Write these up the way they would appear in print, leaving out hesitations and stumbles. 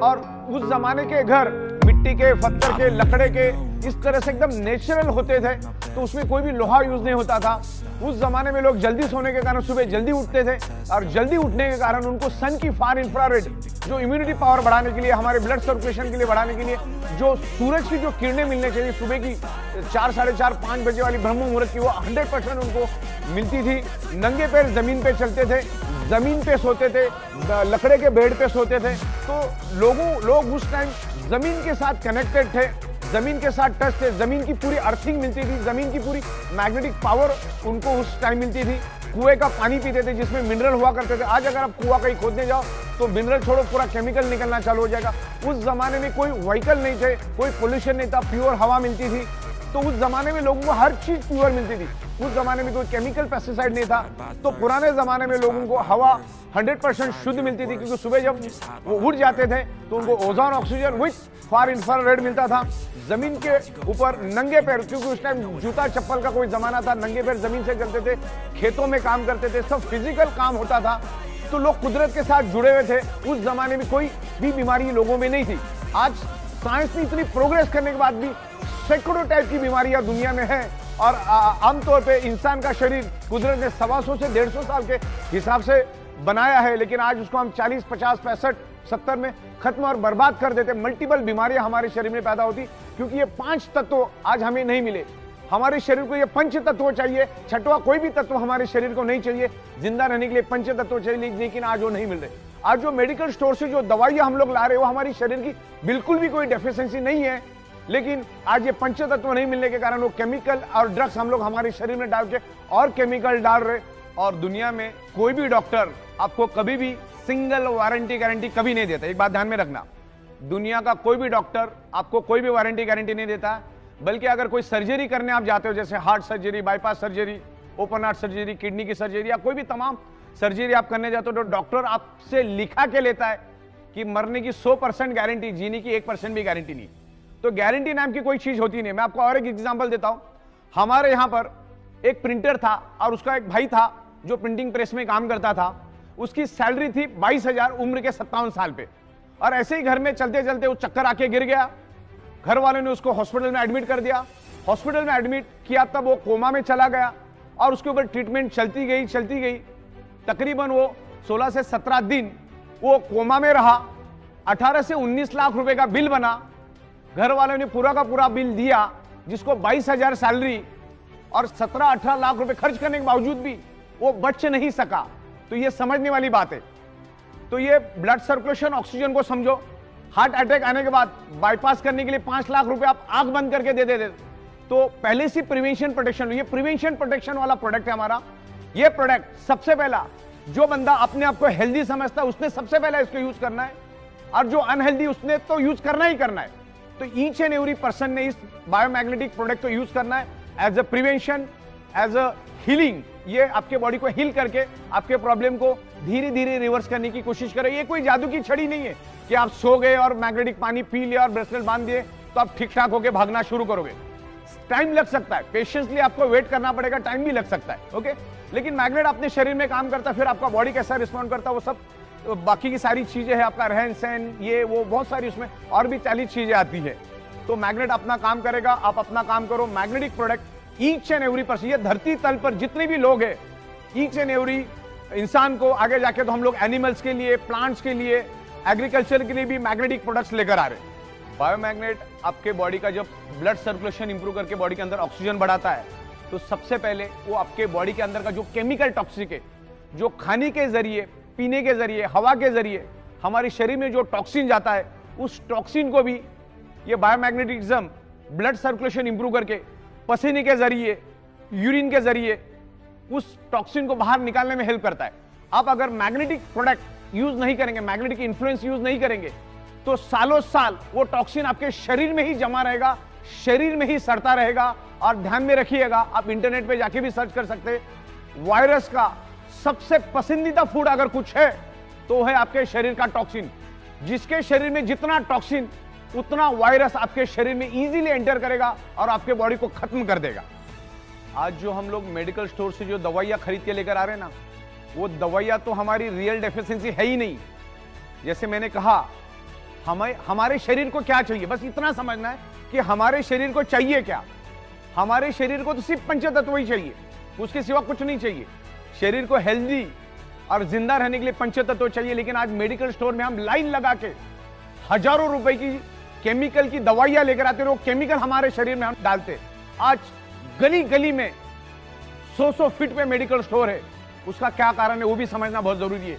और उस जमाने के घर मिट्टी के, पत्थर के, लकड़े के इस तरह से एकदम नेचुरल होते थे, तो उसमें कोई भी लोहा यूज नहीं होता था। उस जमाने में लोग जल्दी सोने के कारण सुबह जल्दी उठते थे, और जल्दी उठने के कारण उनको सन की फार इंफ्रारेड, जो इम्यूनिटी पावर बढ़ाने के लिए, हमारे ब्लड सर्कुलेशन के लिए बढ़ाने के लिए, जो सूरज की जो किरणें मिलने चाहिए सुबह की 4, साढ़े 4, 5 बजे वाली ब्रह्म मुहूर्त की, वो 100% उनको मिलती थी। नंगे पैर जमीन पे चलते थे, जमीन पे सोते थे, लकड़े के बेड पे सोते थे। तो लोग उस टाइम जमीन के साथ कनेक्टेड थे, जमीन के साथ टच थे, जमीन की पूरी अर्थिंग मिलती थी, जमीन की पूरी मैग्नेटिक पावर उनको उस टाइम मिलती थी। कुएं का पानी पीते थे जिसमें मिनरल हुआ करते थे। आज अगर आप कुआं कहीं खोदने जाओ तो मिनरल छोड़ो, पूरा केमिकल निकलना चालू हो जाएगा। उस जमाने में कोई व्हीकल नहीं थे, कोई पोल्यूशन नहीं था, प्योर हवा मिलती थी। तो उस जमाने में लोगों को हर चीज प्योर मिलती थी। उस जमाने में कोई केमिकल पेस्टिसाइड नहीं था। तो पुराने जमाने में लोगों को हवा 100% शुद्ध मिलती थी, क्योंकि सुबह जब वो उठ जाते थे तो उनको ozone oxygen with far infrared मिलता था। जमीन के ऊपर नंगे पैर, क्योंकि उस टाइम जूता चप्पल का कोई जमाना था, नंगे पैर जमीन से चलते थे, खेतों में काम करते थे, सब फिजिकल काम होता था। तो लोग कुदरत के साथ जुड़े हुए थे। उस जमाने में कोई भी बीमारी लोगों में नहीं थी। आज साइंस ने इतनी प्रोग्रेस करने के बाद भी सैकड़ों टाइप की बीमारियां दुनिया में है, और आमतौर पे इंसान का शरीर कुदरत ने 125 से 150 साल के हिसाब से बनाया है, लेकिन आज उसको हम 40, 50, 65, 70 में खत्म और बर्बाद कर देते। मल्टीपल बीमारियां हमारे शरीर में पैदा होती, क्योंकि ये 5 तत्व आज हमें नहीं मिले। हमारे शरीर को ये पंच तत्व चाहिए, छठवां कोई भी तत्व हमारे शरीर को नहीं चाहिए। जिंदा रहने के लिए पंच तत्व चाहिए, लेकिन आज वो नहीं मिल रहे। आज जो मेडिकल स्टोर से जो दवाइयां हम लोग ला रहे हैं, वो हमारी शरीर की बिल्कुल भी कोई डेफिशिएंसी नहीं है, लेकिन आज ये पंच तत्व नहीं मिलने के कारण वो केमिकल और ड्रग्स हम लोग हमारे शरीर में डाल के और केमिकल डाल रहे। और दुनिया में कोई भी डॉक्टर आपको कभी भी सिंगल वारंटी गारंटी कभी नहीं देता। एक बात ध्यान में रखना, दुनिया का कोई भी डॉक्टर आपको कोई भी वारंटी गारंटी नहीं देता। बल्कि अगर कोई सर्जरी करने आप जाते हो, जैसे heart surgery, bypass surgery, open heart surgery, kidney की सर्जरी, या कोई भी तमाम सर्जरी आप करने जाते हो, तो डॉक्टर आपसे लिखा के लेता है कि मरने की 100% गारंटी, जीने की 1% भी गारंटी नहीं। तो गारंटी नाम की कोई चीज होती नहीं। मैं आपको और एक एग्जांपल देता हूं। हमारे यहां पर एक प्रिंटर था, और उसका एक भाई था जो प्रिंटिंग प्रेस में काम करता था। उसकी सैलरी थी 22,000, उम्र के 57 साल पे। और ऐसे ही घर में चलते चलते वो चक्कर आके गिर गया। घर वालों ने उसको हॉस्पिटल में एडमिट कर दिया। हॉस्पिटल में एडमिट किया तब वो कोमा में चला गया, और उसके ऊपर ट्रीटमेंट चलती गई। तकरीबन वो 16 से 17 दिन वो कोमा में रहा। 18 से 19 लाख रुपए का बिल बना। घर वालों ने पूरा का पूरा बिल दिया, जिसको 22,000 सैलरी और 17-18 लाख रुपए खर्च करने के बावजूद भी वो बच नहीं सका। तो ये समझने वाली बात है। तो ये ब्लड सर्कुलेशन, ऑक्सीजन को समझो। हार्ट अटैक आने के बाद बाईपास करने के लिए 5 लाख रुपए आप आंख बंद करके दे देते। तो पहले से प्रिवेंशन प्रोटेक्शन, ये प्रिवेंशन प्रोटेक्शन वाला प्रोडक्ट है हमारा। ये प्रोडक्ट सबसे पहला, जो बंदा अपने आप को हेल्दी समझता है उसने सबसे पहला इसको यूज करना है, और जो अनहेल्दी उसने तो यूज करना ही करना है। तो ईच एंड एवरी पर्सन ने इस बायोमैग्नेटिक प्रोडक्ट को यूज करना है as a prevention, as a healing. ये आपके बॉडी को हील करके आपके प्रॉब्लम को धीरे धीरे रिवर्स करने की कोशिश करे। ये कोई जादू की छड़ी नहीं है कि आप सो गए और मैग्नेटिक पानी पी लिया और ब्रेसलेट बांध दिए तो आप ठीक ठाक होकर भागना शुरू करोगे। टाइम लग सकता है, पेशेंसली आपको वेट करना पड़ेगा, टाइम भी लग सकता है, ओके। लेकिन मैग्नेट अपने शरीर में काम करता है, फिर आपका बॉडी कैसा रिस्पॉन्ड करता है वो सब बाकी की सारी चीजें हैं, आपका रहन सहन, ये वो बहुत सारी उसमें और भी 40 चीजें आती है। तो मैग्नेट अपना काम करेगा, आप अपना काम करो। Magnetic product each and every person, ये धरती तल पर जितने भी लोग हैं, ईच एंड एवरी इंसान को आगे जाके तो हम लोग एनिमल्स के लिए, प्लांट्स के लिए, एग्रीकल्चर के लिए भी मैग्नेटिक प्रोडक्ट्स लेकर आ रहे हैं। बायोमैग्नेट आपके बॉडी का जब ब्लड सर्कुलेशन इंप्रूव करके बॉडी के अंदर ऑक्सीजन बढ़ाता है, तो सबसे पहले वो आपके बॉडी के अंदर का जो केमिकल टॉक्सिक है, जो खाने के जरिए, पीने के जरिए, हवा के जरिए हमारे शरीर में जो टॉक्सिन जाता है, उस टॉक्सिन को भी ये बायोमैग्नेटिज्म ब्लड सर्कुलेशन इंप्रूव करके पसीने के जरिए, यूरिन के जरिए उस टॉक्सिन को बाहर निकालने में हेल्प करता है। आप अगर मैग्नेटिक प्रोडक्ट यूज नहीं करेंगे, मैग्नेटिक इन्फ्लुएंस यूज नहीं करेंगे, तो सालों साल वो टॉक्सिन आपके शरीर में ही जमा रहेगा, शरीर में ही सड़ता रहेगा। और ध्यान में रखिएगा, आप इंटरनेट पे जाके भी सर्च कर सकते हैं, वायरस का सबसे पसंदीदा फूड अगर कुछ है तो है आपके शरीर का टॉक्सिन। जिसके शरीर में जितना टॉक्सिन, उतना वायरस आपके शरीर में इजीली एंटर करेगा और आपके बॉडी को खत्म कर देगा। आज जो हम लोग मेडिकल स्टोर से जो दवाइयां खरीद के लेकर आ रहे हैं ना, वो दवाइयां तो हमारी रियल डेफिशिएंसी है ही नहीं। जैसे मैंने कहा हमारे शरीर को क्या चाहिए, बस इतना समझना है कि हमारे शरीर को चाहिए क्या। हमारे शरीर को तो सिर्फ पंचतत्व ही चाहिए, उसके सिवा कुछ नहीं चाहिए। शरीर को हेल्दी और जिंदा रहने के लिए पंचतत्व चाहिए। लेकिन आज मेडिकल स्टोर में हम लाइन लगा के हजारों रुपए की केमिकल की दवाइयां लेकर आते, वो केमिकल हमारे शरीर में हम डालते। आज गली गली में 100 फीट पे मेडिकल स्टोर है। उसका क्या कारण है वो भी समझना बहुत जरूरी है।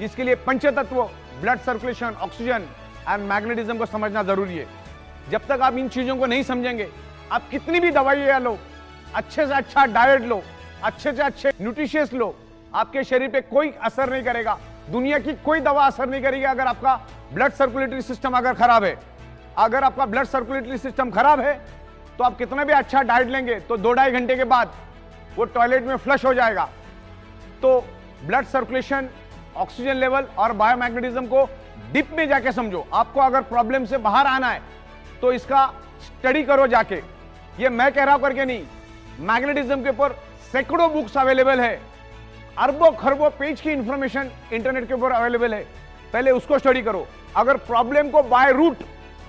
इसके लिए पंचतत्व, blood circulation, oxygen and magnetism को समझना जरूरी है। जब तक आप इन चीजों को नहीं समझेंगे, आप कितनी भी दवाइयां लो, अच्छे से अच्छा डाइट लो, अच्छे से अच्छे न्यूट्रिशियस लो, आपके शरीर पे कोई असर नहीं करेगा। दुनिया की कोई दवा असर नहीं करेगी अगर आपका ब्लड सर्कुलेटरी सिस्टम अगर खराब है। अगर आपका ब्लड सर्कुलेटरी सिस्टम खराब है तो आप कितना भी अच्छा डाइट लेंगे तो 2-2.5 घंटे के बाद वो टॉयलेट में फ्लश हो जाएगा। तो ब्लड सर्कुलेशन, ऑक्सीजन लेवल और बायोमैग्नेटिज्म को डीप में जाके समझो। आपको अगर प्रॉब्लम से बाहर आना है तो इसका स्टडी करो जाके। ये मैं कह रहा हूं करके नहीं, मैग्नेटिज्म के ऊपर सैकड़ों बुक्स अवेलेबल है, अरबों खरबों पेज की इंफॉर्मेशन इंटरनेट के ऊपर अवेलेबल है। पहले उसको स्टडी करो। अगर प्रॉब्लम को बाय रूट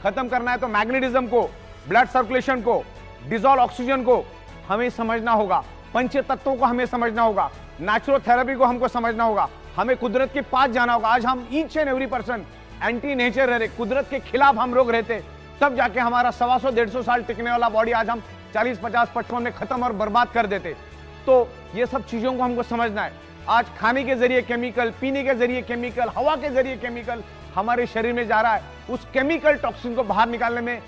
खत्म करना है तो मैग्नेटिज्म को, ब्लड सर्कुलेशन को, डिजॉल्व ऑक्सीजन को हमें समझना होगा, पंच तत्वों को हमें समझना होगा, नेचुरोथेरेपी को हमको समझना होगा, हमें कुदरत के पास जाना होगा। आज हम each and every person anti nature रह रहे, कुदरत के खिलाफ हम लोग रहते, तब जाके हमारा 125-150 साल टिकने वाला बॉडी आज हम 40, 50, 55 में खत्म और बर्बाद कर देते। तो ये सब चीजों को हमको समझना है। आज खाने के जरिए केमिकल, पीने के जरिए केमिकल, हवा के जरिए केमिकल हमारे शरीर में जा रहा है। उस केमिकल टॉक्सिन को बाहर निकालने में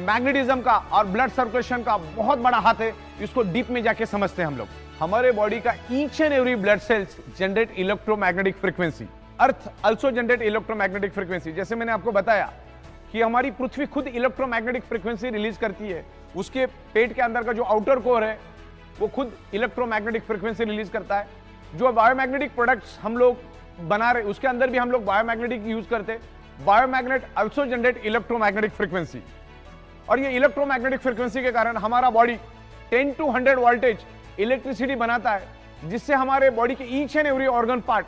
मैग्नेटिज्म का और ब्लड सर्कुलेशन का बहुत बड़ा हाथ है। इसको डीप में जाके समझते हैं हम लोग। हमारे बॉडी का each and every blood cells generate electromagnetic frequency, earth also generate electromagnetic frequency. जैसे मैंने आपको बताया कि हमारी पृथ्वी खुद इलेक्ट्रोमैग्नेटिक फ्रीक्वेंसी रिलीज करती है। उसके पेट के अंदर का जो आउटर कोर है वो खुद इलेक्ट्रोमैग्नेटिक फ्रीक्वेंसी रिलीज करता है। जो बायोमैग्नेटिक प्रोडक्ट्स हम लोग बना रहे उसके अंदर भी हम लोग बायोमैग्नेटिक यूज करते। बायोमैग्नेट आल्सो जनरेट इलेक्ट्रोमैग्नेटिक फ्रीक्वेंसी, और ये इलेक्ट्रोमैग्नेटिक फ्रीक्वेंसी के कारण हमारा बॉडी 10 to 100 वोल्टेज इलेक्ट्रिसिटी बनाता है, जिससे हमारे बॉडी के each and every organ part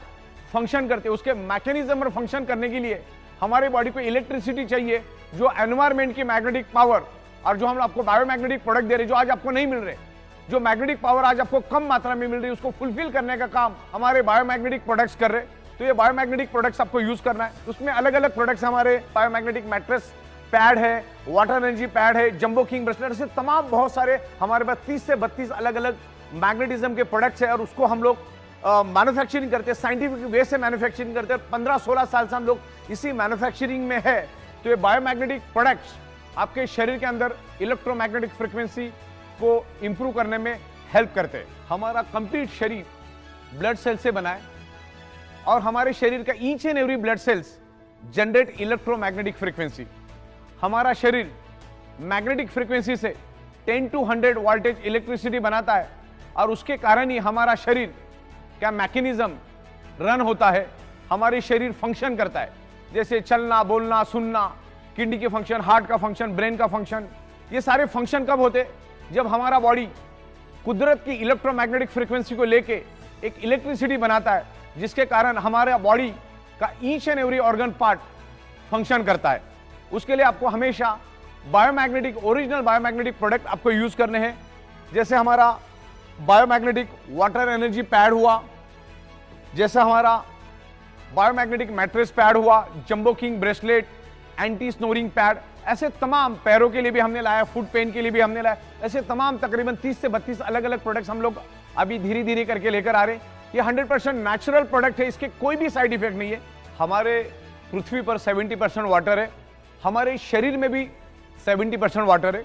function करते हैं। उसके मैकेनिज्म और फंक्शन करने के लिए हमारे बॉडी को इलेक्ट्रिसिटी चाहिए, जो एनवायरमेंट की मैग्नेटिक पावर और जो हम आपको बायोमैग्नेटिक प्रोडक्ट दे रहे, जो आज आपको नहीं मिल रहे, जो मैग्नेटिक पावर आज आपको कम मात्रा में मिल रही है, उसको फुलफिल करने का काम हमारे बायोमैग्नेटिक प्रोडक्ट्स कर रहे। तो ये बायोमैग्नेटिक प्रोडक्ट्स आपको यूज करना है। उसमें अलग अलग प्रोडक्ट्स हमारे बायोमैग्नेटिक मैट्रेस पैड है, वाटर एनर्जी पैड है, जंबो किंग ब्रेसलेट, ऐसे तमाम बहुत सारे हमारे पास 30 से 32 अलग अलग मैग्नेटिज्म के प्रोडक्ट्स है। और उसको हम लोग मैन्युफैक्चरिंग करते हैं, साइंटिफिक वे से मैन्युफैक्चरिंग करते हैं। 15-16 साल से हम लोग इसी मैन्युफैक्चरिंग में है। तो ये बायोमैग्नेटिक प्रोडक्ट्स आपके शरीर के अंदर इलेक्ट्रोमैग्नेटिक फ्रीक्वेंसी को इंप्रूव करने में हेल्प करते हैं। हमारा कंप्लीट शरीर ब्लड सेल से बना है, और हमारे शरीर का each and every blood cells generate electromagnetic frequency. हमारा शरीर मैग्नेटिक फ्रीक्वेंसी से 10 to 100 वोल्टेज इलेक्ट्रिसिटी बनाता है, और उसके कारण ही हमारा शरीर का मैकेनिज्म रन होता है, हमारी शरीर फंक्शन करता है। जैसे चलना, बोलना, सुनना, किडनी के फंक्शन, हार्ट का फंक्शन, ब्रेन का फंक्शन, ये सारे फंक्शन कब होते? जब हमारा बॉडी कुदरत की इलेक्ट्रोमैग्नेटिक फ्रीक्वेंसी को लेके एक इलेक्ट्रिसिटी बनाता है, जिसके कारण हमारे बॉडी का each and every organ part function करता है। उसके लिए आपको हमेशा बायोमैग्नेटिक, ओरिजिनल बायोमैग्नेटिक प्रोडक्ट आपको यूज करने हैं। जैसे हमारा बायोमैग्नेटिक वाटर एनर्जी पैड हुआ, जैसे हमारा बायोमैग्नेटिक मैट्रेस पैड हुआ, jumbo king bracelet, anti snoring pad, ऐसे तमाम, पैरों के लिए भी हमने लाया, फुट पेन के लिए भी हमने लाया, ऐसे तमाम तकरीबन 30 से 32 अलग अलग प्रोडक्ट्स हम लोग अभी धीरे धीरे करके लेकर आ रहे हैं। ये 100% नेचुरल प्रोडक्ट है, इसके कोई भी साइड इफेक्ट नहीं है। हमारे पृथ्वी पर 70% वाटर है, हमारे शरीर में भी 70% वाटर है।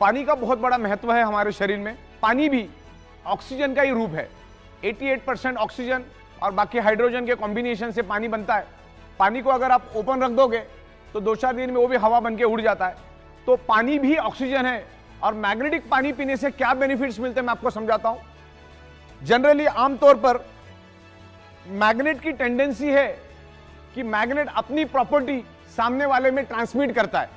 पानी का बहुत बड़ा महत्व है हमारे शरीर में। पानी भी ऑक्सीजन का ही रूप है। 88% ऑक्सीजन और बाकी हाइड्रोजन के कॉम्बिनेशन से पानी बनता है। पानी को अगर आप ओपन रख दोगे तो 2-4 दिन में वो भी हवा बन के उड़ जाता है। तो पानी भी ऑक्सीजन है। और मैग्नेटिक पानी पीने से क्या बेनिफिट्स मिलते हैं मैं आपको समझाता हूं। जनरली आमतौर पर मैग्नेट की टेंडेंसी है कि मैग्नेट अपनी प्रॉपर्टी सामने वाले में ट्रांसमिट करता है।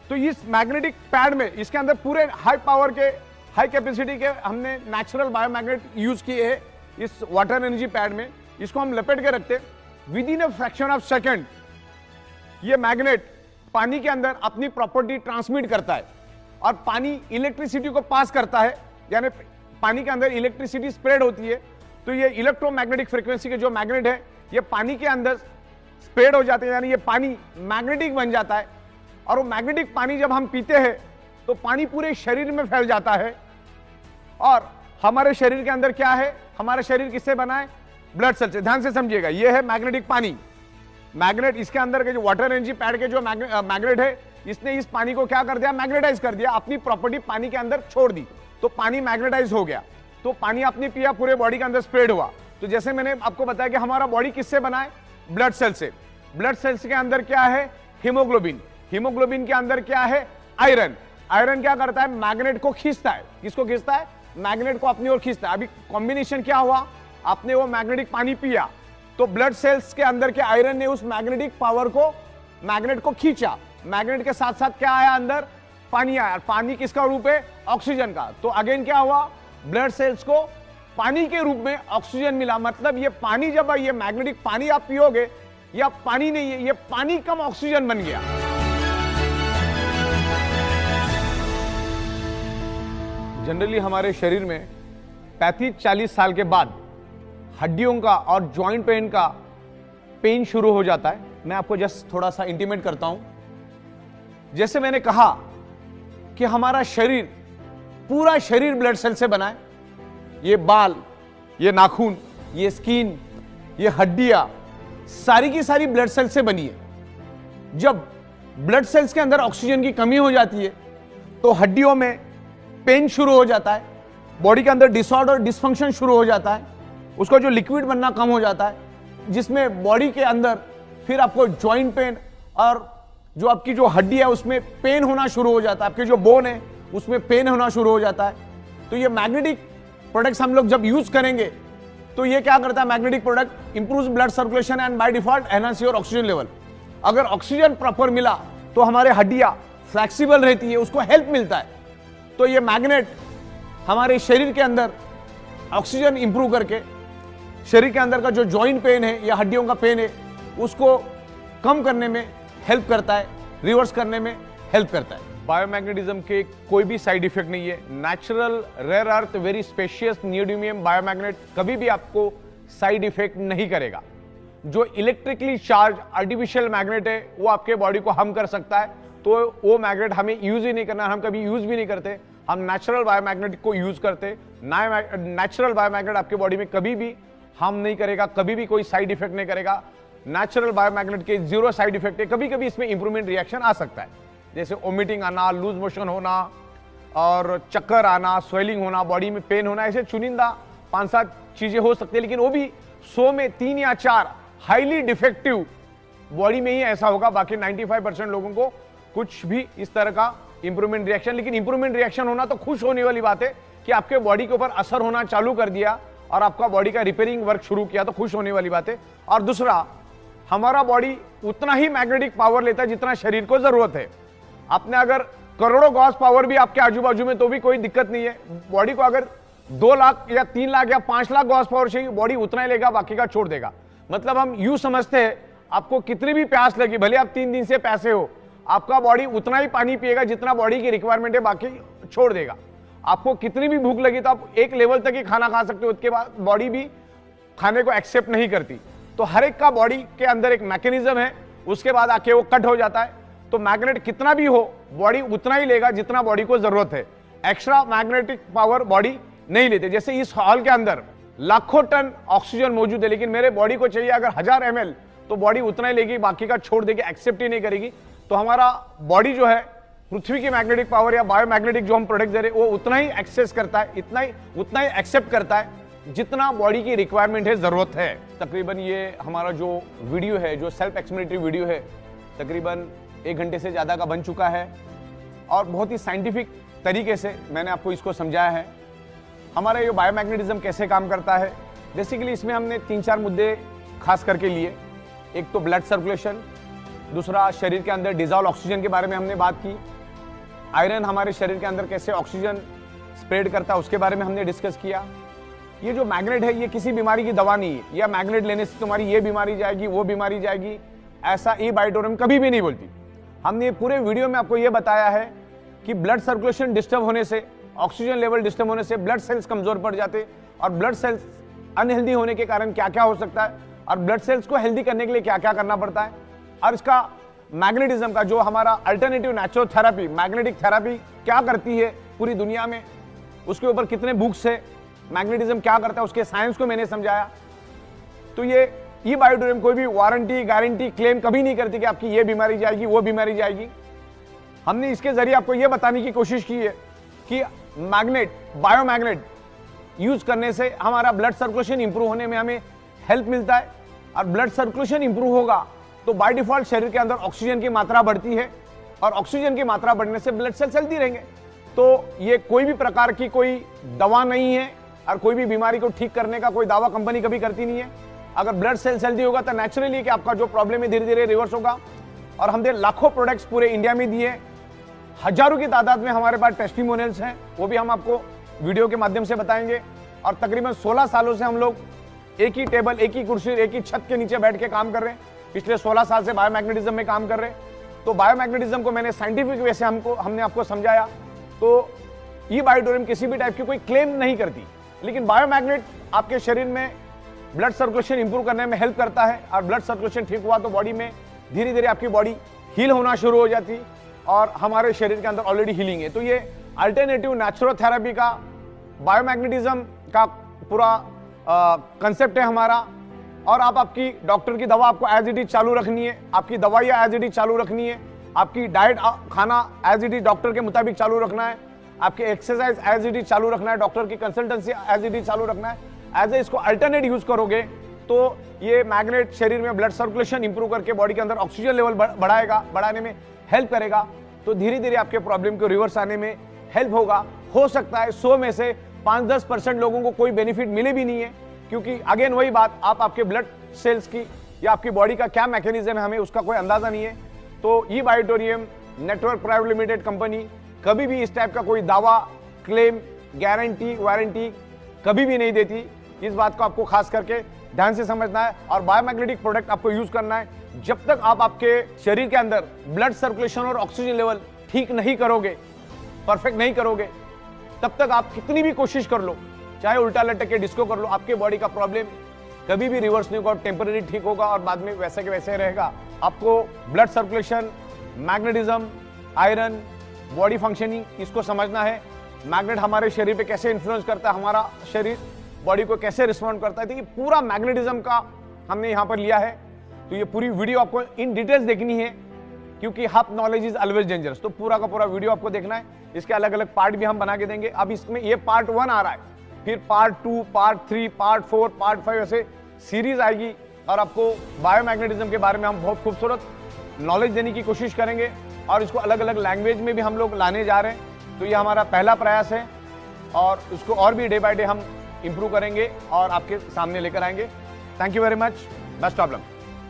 तो इस मैग्नेटिक पैड में, इसके अंदर पूरे हाई पावर के, हाई कैपेसिटी के हमने नेचुरल बायोमैग्नेट यूज किए हैं इस वाटर एनर्जी पैड में। इसको हम लपेट के रखते, with in a fraction of second ये मैग्नेट पानी के अंदर अपनी प्रॉपर्टी ट्रांसमिट करता है और पानी इलेक्ट्रिसिटी को पास करता है, यानी पानी के अंदर इलेक्ट्रिसिटी स्प्रेड होती है। तो ये इलेक्ट्रोमैग्नेटिक फ्रीक्वेंसी के जो मैग्नेट है ये पानी के अंदर स्प्रेड हो जाते हैं, यानी ये पानी मैग्नेटिक बन जाता है। और वो मैग्नेटिक पानी जब हम पीते हैं तो पानी पूरे शरीर में फैल जाता है। और हमारे शरीर के अंदर क्या है, हमारा शरीर किससे बना है, ब्लड सेल से। ध्यान से समझिएगा, ये है मैग्नेटिक पानी। मैग्नेट, इसके अंदर के जो वाटर एनर्जी पैड के जो मैग्नेट है, इसने इस पानी को क्या कर दिया, मैग्नेटाइज कर दिया, अपनी प्रॉपर्टी पानी के अंदर छोड़ दी, तो पानी मैग्नेटाइज हो गया। तो पानी आपने पिया, पूरे बॉडी के अंदर स्प्रेड हुआ। तो जैसे मैंने आपको बताया कि हमारा बॉडी किससे बना है, ब्लड सेल से। ब्लड सेल्स के अंदर क्या है, हीमोग्लोबिन। हीमोग्लोबिन के अंदर क्या है, आयरन। आयरन क्या करता है, मैग्नेट को खींचता है। किसको खींचता है, मैग्नेट को अपनी ओर खींचता है। अभी कॉम्बिनेशन क्या हुआ, आपने वो मैग्नेटिक पानी पिया तो ब्लड सेल्स के अंदर के आयरन ने उस मैग्नेटिक पावर को, मैग्नेट को खींचा। मैग्नेट के साथ साथ क्या आया, अंदर पानी आया। पानी किसका रूप है, ऑक्सीजन का। तो अगेन क्या हुआ, ब्लड सेल्स को पानी के रूप में ऑक्सीजन मिला। मतलब ये पानी, जब ये मैग्नेटिक पानी आप पियोगे, या पानी नहीं है, ये पानी कम ऑक्सीजन बन गया। जनरली हमारे शरीर में 35-40 साल के बाद हड्डियों का और जॉइंट पेन का पेन शुरू हो जाता है। मैं आपको जस्ट थोड़ा सा इंटीमेट करता हूं। जैसे मैंने कहा कि हमारा शरीर, पूरा शरीर ब्लड सेल से बना है। ये बाल, ये नाखून, ये स्किन, ये हड्डियां, सारी की सारी ब्लड सेल से बनी है। जब ब्लड सेल्स के अंदर ऑक्सीजन की कमी हो जाती है तो हड्डियों में पेन शुरू हो जाता है, बॉडी के अंदर डिसऑर्डर, डिसफंक्शन शुरू हो जाता है, उसका जो लिक्विड बनना कम हो जाता है, जिसमें बॉडी के अंदर फिर आपको जॉइंट पेन और जो आपकी जो हड्डी है उसमें पेन होना शुरू हो जाता है, आपके जो बोन है उसमें पेन होना शुरू हो जाता है। तो ये मैग्नेटिक प्रोडक्ट्स हम लोग जब यूज करेंगे तो ये क्या करता है, magnetic product improves blood circulation and by default enhance your oxygen level. अगर ऑक्सीजन प्रॉपर मिला तो हमारे हड्डियां फ्लेक्सिबल रहती है, उसको हेल्प मिलता है। तो ये मैग्नेट हमारे शरीर के अंदर ऑक्सीजन इंप्रूव करके शरीर के अंदर का जो जॉइंट पेन है या हड्डियों का पेन है उसको कम करने में हेल्प करता है, रिवर्स करने में हेल्प करता है। बायोमैग्नेटिज्म के कोई भी साइड इफेक्ट नहीं है। Natural, rare earth, very spacious neodymium biomagnet कभी भी आपको साइड इफेक्ट नहीं करेगा। जो इलेक्ट्रिकली चार्ज आर्टिफिशियल मैग्नेट है वो आपके बॉडी को हार्म कर सकता है, तो वो मैग्नेट हमें यूज ही नहीं करना, हम कभी यूज भी नहीं करते। हम नेचुरल बायोमैग्नेट को यूज करते। नेचुरल बायोमैग्नेट आपके बॉडी में कभी भी हार्म नहीं करेगा, कभी भी कोई साइड इफेक्ट नहीं करेगा। नेचुरल बायोमैग्नेट के 0 साइड इफेक्ट है। कभी कभी इसमें इंप्रूवमेंट रिएक्शन आ सकता है, जैसे वोमिटिंग आना, लूज मोशन होना और चक्कर आना, स्वेलिंग होना, बॉडी में पेन होना, ऐसे चुनिंदा 5-7 चीजें हो सकती है। लेकिन वो भी 100 में 3 या 4 हाईली डिफेक्टिव बॉडी में ही ऐसा होगा। बाकी 95% लोगों को कुछ भी इस तरह का इंप्रूवमेंट रिएक्शन, लेकिन इंप्रूवमेंट रिएक्शन होना तो खुश होने वाली बात है कि आपके बॉडी के ऊपर असर होना चालू कर दिया और आपका बॉडी का रिपेयरिंग वर्क शुरू किया, तो खुश होने वाली बात है। और दूसरा, हमारा बॉडी उतना ही मैग्नेटिक पावर लेता है जितना शरीर को जरूरत है। आपने अगर करोड़ों गॉस पावर भी आपके आजू बाजू में तो भी कोई दिक्कत नहीं है। बॉडी को अगर 2 लाख या 3 लाख या 5 लाख गॉस पावर चाहिए, बॉडी उतना ही लेगा, बाकी का छोड़ देगा। मतलब हम यूं समझते हैं, आपको कितनी भी प्यास लगी, भले आप 3 दिन से प्यासे हो, आपका बॉडी उतना ही पानी पिएगा जितना बॉडी की रिक्वायरमेंट है, बाकी छोड़ देगा। आपको कितनी भी भूख लगी तो आप एक लेवल तक ही खाना खा सकते हो, उसके बाद बॉडी भी खाने को एक्सेप्ट नहीं करती। तो हर एक का बॉडी के अंदर एक मैकेनिज्म है, उसके बाद आके वो कट हो जाता है। तो मैग्नेट कितना भी हो, बॉडी उतना ही लेगा जितना बॉडी को जरूरत है। एक्स्ट्रा मैग्नेटिक पावर बॉडी नहीं लेते। जैसे इस हॉल के अंदर लाखों टन ऑक्सीजन मौजूद है, लेकिन मेरे बॉडी को चाहिए अगर 1000 ml, तो बॉडी उतना ही लेगी, बाकी का छोड़ देगी, एक्सेप्ट ही नहीं करेगी। तो हमारा बॉडी जो है पृथ्वी की मैग्नेटिक पावर या बायोमैग्नेटिक जो हम प्रोडक्ट दे रहे हैं वो उतना ही एक्सेस करता है, उतना ही एक्सेप्ट करता है जितना बॉडी की रिक्वायरमेंट है, जरूरत है। तकरीबन ये हमारा जो वीडियो है, जो सेल्फ एक्सप्लेनेटरी वीडियो है, तकरीबन 1 घंटे से ज़्यादा का बन चुका है और बहुत ही साइंटिफिक तरीके से मैंने आपको इसको समझाया है। हमारा ये बायोमैग्नेटिज्म कैसे काम करता है, बेसिकली इसमें हमने 3-4 मुद्दे खास करके लिए। एक तो ब्लड सर्कुलेशन, दूसरा शरीर के अंदर डिजॉल्व ऑक्सीजन के बारे में हमने बात की, आयरन हमारे शरीर के अंदर कैसे ऑक्सीजन स्प्रेड करता है उसके बारे में हमने डिस्कस किया। ये जो मैग्नेट है ये किसी बीमारी की दवा नहीं है, या मैग्नेट लेने से तुम्हारी ये बीमारी जाएगी, वो बीमारी जाएगी, ऐसा ई बायोटोरियम कभी भी नहीं बोलती। हमने पूरे वीडियो में आपको यह बताया है कि ब्लड सर्कुलेशन डिस्टर्ब होने से, ऑक्सीजन लेवल डिस्टर्ब होने से ब्लड सेल्स कमजोर पड़ जाते और ब्लड सेल्स अनहेल्दी होने के कारण क्या क्या हो सकता है और ब्लड सेल्स को हेल्दी करने के लिए क्या क्या करना पड़ता है, और इसका मैग्नेटिज्म का जो हमारा alternative natural therapy, magnetic therapy क्या करती है पूरी दुनिया में, उसके ऊपर कितने बुक्स है, मैग्नेटिज्म क्या करता है उसके साइंस को मैंने समझाया। तो ये ई बायोटोरियम कोई भी वारंटी गारंटी क्लेम कभी नहीं करती कि आपकी ये बीमारी जाएगी वो बीमारी जाएगी। हमने इसके जरिए आपको ये बताने की कोशिश की है कि मैग्नेट, बायोमैग्नेट यूज करने से हमारा ब्लड सर्कुलेशन इंप्रूव होने में हमें हेल्प मिलता है, और ब्लड सर्कुलेशन इंप्रूव होगा तो बाय डिफॉल्ट शरीर के अंदर ऑक्सीजन की मात्रा बढ़ती है, और ऑक्सीजन की मात्रा बढ़ने से ब्लड सेल्स हेल्दी रहेंगे। तो ये कोई भी प्रकार की कोई दवा नहीं है, और कोई भी बीमारी को ठीक करने का कोई दावा कंपनी कभी करती नहीं है। अगर ब्लड सेल्स हेल्दी होगा तो नेचुरली कि आपका जो प्रॉब्लम है धीरे धीरे रिवर्स होगा। और हमने लाखों प्रोडक्ट्स पूरे इंडिया में दिए, हजारों की तादाद में हमारे पास टेस्टिमोनियल्स हैं, वो भी हम आपको वीडियो के माध्यम से बताएंगे। और तकरीबन 16 सालों से हम लोग एक ही टेबल, एक ही कुर्सी, एक ही छत के नीचे बैठ के काम कर रहे हैं। पिछले 16 साल से बायोमैग्नेटिज्म में काम कर रहे हैं। तो बायोमैग्नेटिज्म को मैंने साइंटिफिक वे से हमने आपको समझाया। तो ई बायोटोरियम किसी भी टाइप की कोई क्लेम नहीं करती, लेकिन बायोमैग्नेट आपके शरीर में ब्लड सर्कुलेशन इंप्रूव करने में हेल्प करता है, और ब्लड सर्कुलेशन ठीक हुआ तो बॉडी में धीरे धीरे आपकी बॉडी हील होना शुरू हो जाती, और हमारे शरीर के अंदर ऑलरेडी हीलिंग है। तो ये अल्टरनेटिव नेचुरल थेरेपी का, बायोमैग्नेटिज्म का पूरा कंसेप्ट है हमारा। और आप आपकी डॉक्टर की दवा आपको एज इट इज चालू रखनी है, आपकी दवाइयाँ एज इट इज चालू रखनी है, आपकी डाइट खाना एज इट इज डॉक्टर के मुताबिक चालू रखना है, आपके एक्सरसाइज एज इट इज चालू रखना है, डॉक्टर की कंसल्टेंसी एज इट इज चालू रखना है। एज ए इसको अल्टरनेट यूज करोगे तो ये मैग्नेट शरीर में ब्लड सर्कुलेशन इंप्रूव करके बॉडी के अंदर ऑक्सीजन लेवल बढ़ाने में हेल्प करेगा। तो धीरे धीरे आपके प्रॉब्लम को रिवर्स आने में हेल्प होगा। हो सकता है 100 में से 5-10% लोगों को कोई बेनिफिट मिले भी नहीं है, क्योंकि अगेन वही बात, आप आपके ब्लड सेल्स की या आपकी बॉडी का क्या मैकेनिज्म है हमें उसका कोई अंदाजा नहीं है। तो ई बायोटोरियम नेटवर्क प्राइवेट लिमिटेड कंपनी कभी भी इस टाइप का कोई दावा, क्लेम, गारंटी, वारंटी कभी भी नहीं देती। इस बात को आपको खास करके ध्यान से समझना है, और बायोमैग्नेटिक प्रोडक्ट आपको यूज करना है। जब तक आप आपके शरीर के अंदर ब्लड सर्कुलेशन और ऑक्सीजन लेवल ठीक नहीं करोगे, परफेक्ट नहीं करोगे, तब तक आप कितनी भी कोशिश कर लो, चाहे उल्टा लटक के डिस्को कर लो, आपके बॉडी का प्रॉब्लम कभी भी रिवर्स नहीं होगा, टेम्पररी ठीक होगा और बाद में वैसे के वैसे रहेगा। आपको blood circulation, magnetism, iron, body functioning, इसको समझना है। मैग्नेट हमारे शरीर पे कैसे इन्फ्लुएंस करता है, हमारा शरीर बॉडी को कैसे रिस्पॉन्ड करता है, तो ये पूरा मैग्नेटिज्म का हमने यहाँ पर लिया है। तो ये पूरी वीडियो आपको इन डिटेल्स देखनी है, क्योंकि half knowledge is always dangerous. तो पूरा का पूरा वीडियो आपको देखना है। इसके अलग अलग पार्ट भी हम बना के देंगे। अब इसमें ये पार्ट 1 आ रहा है, फिर पार्ट 2, पार्ट 3, पार्ट 4, पार्ट 5 ऐसे सीरीज आएगी, और आपको बायोमैग्नेटिज्म के बारे में हम बहुत खूबसूरत नॉलेज देने की कोशिश करेंगे, और इसको अलग अलग लैंग्वेज में भी हम लोग लाने जा रहे हैं। तो ये हमारा पहला प्रयास है, और उसको और भी डे बाय डे हम इंप्रूव करेंगे और आपके सामने लेकर आएंगे। Thank you very much, best of luck.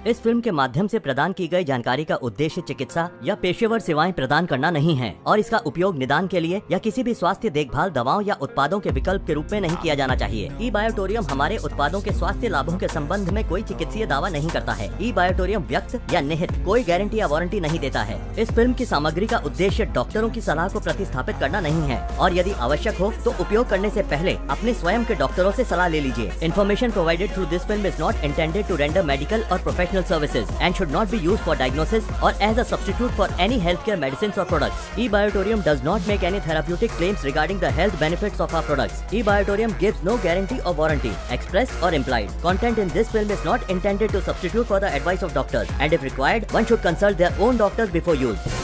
इस फिल्म के माध्यम से प्रदान की गई जानकारी का उद्देश्य चिकित्सा या पेशेवर सेवाएं प्रदान करना नहीं है, और इसका उपयोग निदान के लिए या किसी भी स्वास्थ्य देखभाल दवाओं या उत्पादों के विकल्प के रूप में नहीं किया जाना चाहिए। ई बायोटोरियम हमारे उत्पादों के स्वास्थ्य लाभों के संबंध में कोई चिकित्सीय दावा नहीं करता है। ई बायोटोरियम व्यक्त या निहित कोई गारंटी या वारंटी नहीं देता है। इस फिल्म की सामग्री का उद्देश्य डॉक्टरों की सलाह को प्रतिस्थापित करना नहीं है, और यदि आवश्यक हो तो उपयोग करने से पहले अपने स्वयं के डॉक्टरों से सलाह ले लीजिए। Information provided through this film is not intended to render medical or professional services and should not be used for diagnosis or as a substitute for any healthcare medicines or products. eBiotorium does not make any therapeutic claims regarding the health benefits of our products. eBiotorium gives no guarantee or warranty, expressed or implied. Content in this film is not intended to substitute for the advice of doctors, and if required, one should consult their own doctors before use.